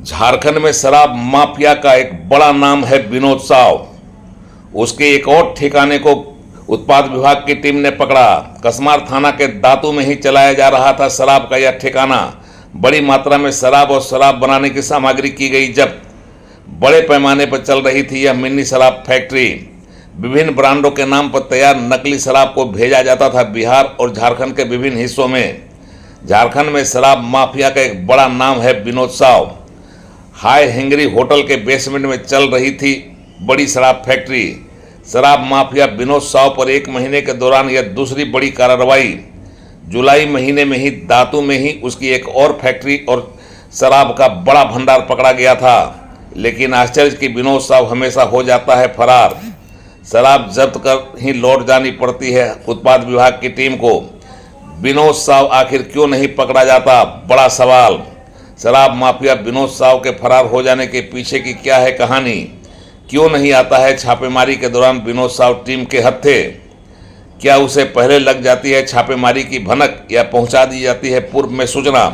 झारखंड में शराब माफिया का एक बड़ा नाम है विनोद साव। उसके एक और ठिकाने को उत्पाद विभाग की टीम ने पकड़ा। कसमार थाना के दातू में ही चलाया जा रहा था शराब का यह ठिकाना। बड़ी मात्रा में शराब और शराब बनाने की सामग्री की गई जब्त। बड़े पैमाने पर चल रही थी यह मिनी शराब फैक्ट्री। विभिन्न ब्रांडों के नाम पर तैयार नकली शराब को भेजा जाता था बिहार और झारखंड के विभिन्न हिस्सों में। झारखंड में शराब माफिया का एक बड़ा नाम है विनोद साव। हाई हेंगरी होटल के बेसमेंट में चल रही थी बड़ी शराब फैक्ट्री। शराब माफिया विनोद साव पर एक महीने के दौरान यह दूसरी बड़ी कार्रवाई। जुलाई महीने में ही दातू में ही उसकी एक और फैक्ट्री और शराब का बड़ा भंडार पकड़ा गया था। लेकिन आश्चर्य कि विनोद साव हमेशा हो जाता है फरार। शराब जब्त कर ही लौट जानी पड़ती है उत्पाद विभाग की टीम को। विनोद साव आखिर क्यों नहीं पकड़ा जाता, बड़ा सवाल। शराब माफिया विनोद साव के फरार हो जाने के पीछे की क्या है कहानी? क्यों नहीं आता है छापेमारी के दौरान विनोद साव टीम के हत्थे? क्या उसे पहले लग जाती है छापेमारी की भनक या पहुंचा दी जाती है पूर्व में सूचना?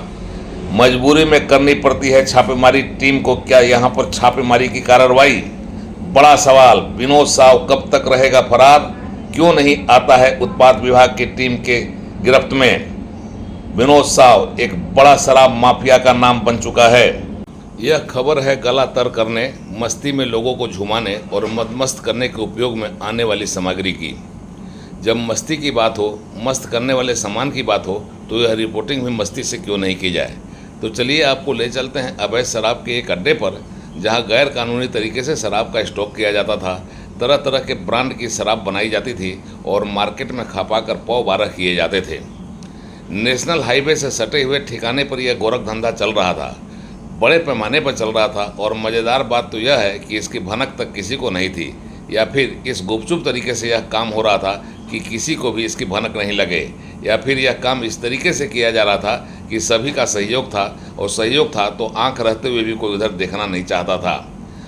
मजबूरी में करनी पड़ती है छापेमारी टीम को। क्या यहां पर छापेमारी की कार्रवाई? बड़ा सवाल। विनोद साव कब तक रहेगा फरार? क्यों नहीं आता है उत्पाद विभाग की टीम के गिरफ्त में? विनोद साव एक बड़ा शराब माफिया का नाम बन चुका है। यह खबर है गला तर करने, मस्ती में लोगों को झुमाने और मदमस्त करने के उपयोग में आने वाली सामग्री की। जब मस्ती की बात हो, मस्त करने वाले सामान की बात हो, तो यह रिपोर्टिंग भी मस्ती से क्यों नहीं की जाए। तो चलिए आपको ले चलते हैं अवैध शराब के एक अड्डे पर, जहां गैर कानूनी तरीके से शराब का स्टॉक किया जाता था। तरह तरह के ब्रांड की शराब बनाई जाती थी और मार्केट में खपा कर पौ बारह किए जाते थे। नेशनल हाईवे से सटे हुए ठिकाने पर यह गोरख धंधा चल रहा था। बड़े पैमाने पर चल रहा था और मज़ेदार बात तो यह है कि इसकी भनक तक किसी को नहीं थी, या फिर इस गुपचुप तरीके से यह काम हो रहा था कि किसी को भी इसकी भनक नहीं लगे, या फिर यह काम इस तरीके से किया जा रहा था कि सभी का सहयोग था, और सहयोग था तो आंख रहते हुए भी कोई उधर देखना नहीं चाहता था।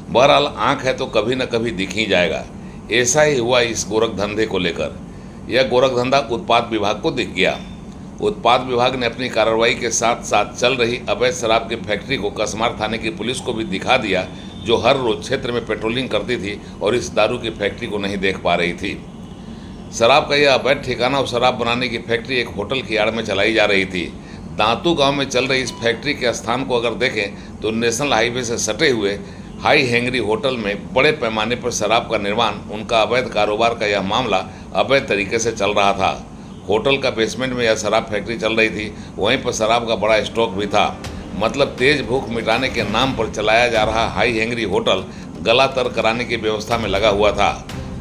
बहरहाल आंख है तो कभी न कभी दिख ही जाएगा। ऐसा ही हुआ इस गोरख धंधे को लेकर। यह गोरख धंधा उत्पाद विभाग को दिख गया। उत्पाद विभाग ने अपनी कार्रवाई के साथ साथ चल रही अवैध शराब की फैक्ट्री को कसमार थाने की पुलिस को भी दिखा दिया, जो हर रोज क्षेत्र में पेट्रोलिंग करती थी और इस दारू की फैक्ट्री को नहीं देख पा रही थी। शराब का यह अवैध ठिकाना और शराब बनाने की फैक्ट्री एक होटल की आड़ में चलाई जा रही थी। दांतू गांव में चल रही इस फैक्ट्री के स्थान को अगर देखें तो नेशनल हाईवे से सटे हुए हाई हेंगरी होटल में बड़े पैमाने पर शराब का निर्माण, उनका अवैध कारोबार का यह मामला अवैध तरीके से चल रहा था। होटल का बेसमेंट में यह शराब फैक्ट्री चल रही थी, वहीं पर शराब का बड़ा स्टॉक भी था। मतलब तेज भूख मिटाने के नाम पर चलाया जा रहा हाई हेंगरी होटल गला तर कराने की व्यवस्था में लगा हुआ था।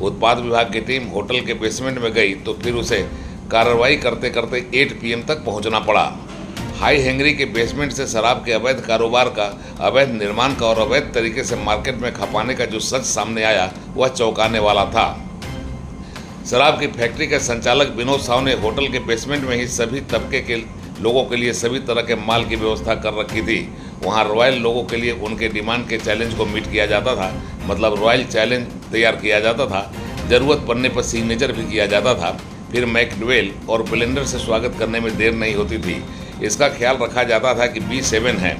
उत्पाद विभाग की टीम होटल के बेसमेंट में गई तो फिर उसे कार्रवाई करते करते 8 PM तक पहुंचना पड़ा। हाई हेंगरी के बेसमेंट से शराब के अवैध कारोबार का, अवैध निर्माण का और अवैध तरीके से मार्केट में खपाने का जो सच सामने आया वह चौंकाने वाला था। शराब की फैक्ट्री के संचालक विनोद साव ने होटल के बेसमेंट में ही सभी तबके के लोगों के लिए सभी तरह के माल की व्यवस्था कर रखी थी। वहां रॉयल लोगों के लिए उनके डिमांड के चैलेंज को मीट किया जाता था, मतलब रॉयल चैलेंज तैयार किया जाता था। ज़रूरत पड़ने पर सिग्नेचर भी किया जाता था। फिर मैकडवेल और ब्लेंडर से स्वागत करने में देर नहीं होती थी। इसका ख्याल रखा जाता था कि B7 है,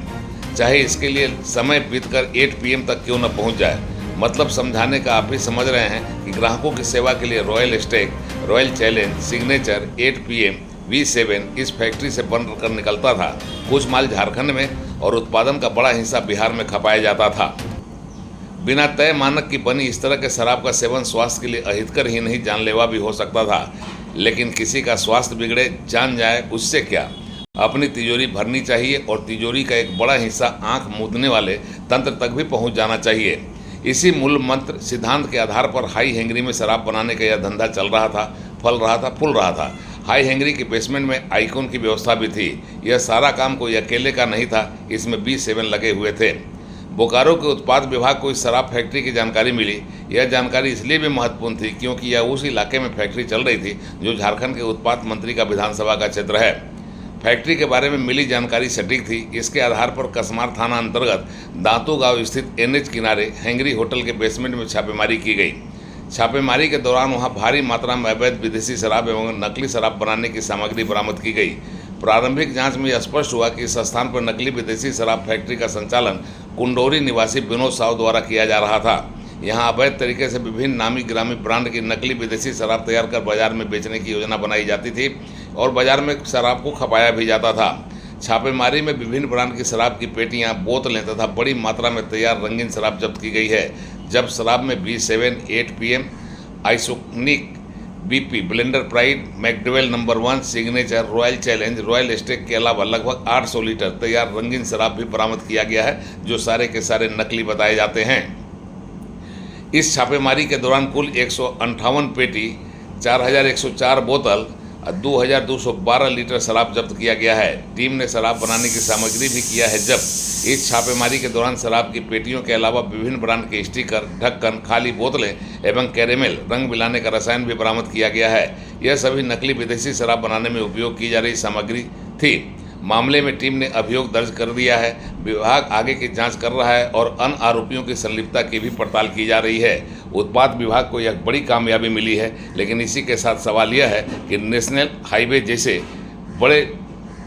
चाहे इसके लिए समय बीतकर 8 PM तक क्यों न पहुँच जाए। मतलब समझाने का आप ही समझ रहे हैं कि ग्राहकों की सेवा के लिए Royal Stag, Royal Challenge, Signature, 8 PM, B7 इस फैक्ट्री से बन कर निकलता था। कुछ माल झारखंड में और उत्पादन का बड़ा हिस्सा बिहार में खपाया जाता था। बिना तय मानक की बनी इस तरह के शराब का सेवन स्वास्थ्य के लिए अहितकर ही नहीं, जानलेवा भी हो सकता था। लेकिन किसी का स्वास्थ्य बिगड़े, जान जाए, उससे क्या। अपनी तिजोरी भरनी चाहिए और तिजोरी का एक बड़ा हिस्सा आंख मूंदने वाले तंत्र तक भी पहुंच जाना चाहिए। इसी मूल मंत्र सिद्धांत के आधार पर हाई हेंगरी में शराब बनाने का यह धंधा चल रहा था, फल रहा था, फूल रहा था। हाई हेंगरी के बेसमेंट में आइकॉन की व्यवस्था भी थी। यह सारा काम कोई अकेले का नहीं था, इसमें B7 लगे हुए थे। बोकारो के उत्पाद विभाग को इस शराब फैक्ट्री की जानकारी मिली। यह जानकारी इसलिए भी महत्वपूर्ण थी क्योंकि यह उस इलाके में फैक्ट्री चल रही थी जो झारखंड के उत्पाद मंत्री का विधानसभा का क्षेत्र है। फैक्ट्री के बारे में मिली जानकारी सटीक थी। इसके आधार पर कसमार थाना अंतर्गत दांतू गांव स्थित NH किनारे हेंगरी होटल के बेसमेंट में छापेमारी की गई। छापेमारी के दौरान वहां भारी मात्रा में अवैध विदेशी शराब एवं नकली शराब बनाने की सामग्री बरामद की गई। प्रारंभिक जांच में यह स्पष्ट हुआ कि इस स्थान पर नकली विदेशी शराब फैक्ट्री का संचालन कुंडोरी निवासी विनोद साव द्वारा किया जा रहा था। यहां अवैध तरीके से विभिन्न नामी ग्रामी ब्रांड की नकली विदेशी शराब तैयार कर बाजार में बेचने की योजना बनाई जाती थी और बाजार में शराब को खपाया भी जाता था। छापेमारी में विभिन्न ब्रांड की शराब की पेटियां, बोतलें तथा बड़ी मात्रा में तैयार रंगीन शराब जब्त की गई है। जब शराब में B7, 8 PM, iconic, BP, blender pride, McDowell number 1, signature, royal challenge, royal stag के अलावा लगभग 800 लीटर तैयार रंगीन शराब भी बरामद किया गया है, जो सारे के सारे नकली बताए जाते हैं। इस छापेमारी के दौरान कुल 158 पेटी, 4104 बोतल, 2212 लीटर शराब जब्त किया गया है। टीम ने शराब बनाने की सामग्री भी किया है जब्त। इस छापेमारी के दौरान शराब की पेटियों के अलावा विभिन्न ब्रांड के स्टिकर, ढक्कन, खाली बोतलें एवं कैरेमल रंग मिलाने का रसायन भी बरामद किया गया है। यह सभी नकली विदेशी शराब बनाने में उपयोग की जा रही सामग्री थी। मामले में टीम ने अभियोग दर्ज कर दिया है। विभाग आगे की जांच कर रहा है और अन्य आरोपियों की संलिप्तता की भी पड़ताल की जा रही है। उत्पाद विभाग को यह बड़ी कामयाबी मिली है, लेकिन इसी के साथ सवाल यह है कि नेशनल हाईवे जैसे बड़े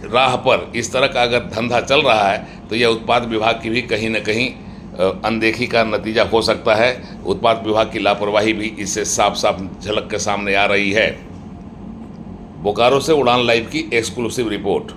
राह पर इस तरह का अगर धंधा चल रहा है तो यह उत्पाद विभाग की भी कहीं न कहीं अनदेखी का नतीजा हो सकता है। उत्पाद विभाग की लापरवाही भी इससे साफ साफ झलक के सामने आ रही है। बोकारो से उड़ान लाइव की एक्सक्लूसिव रिपोर्ट।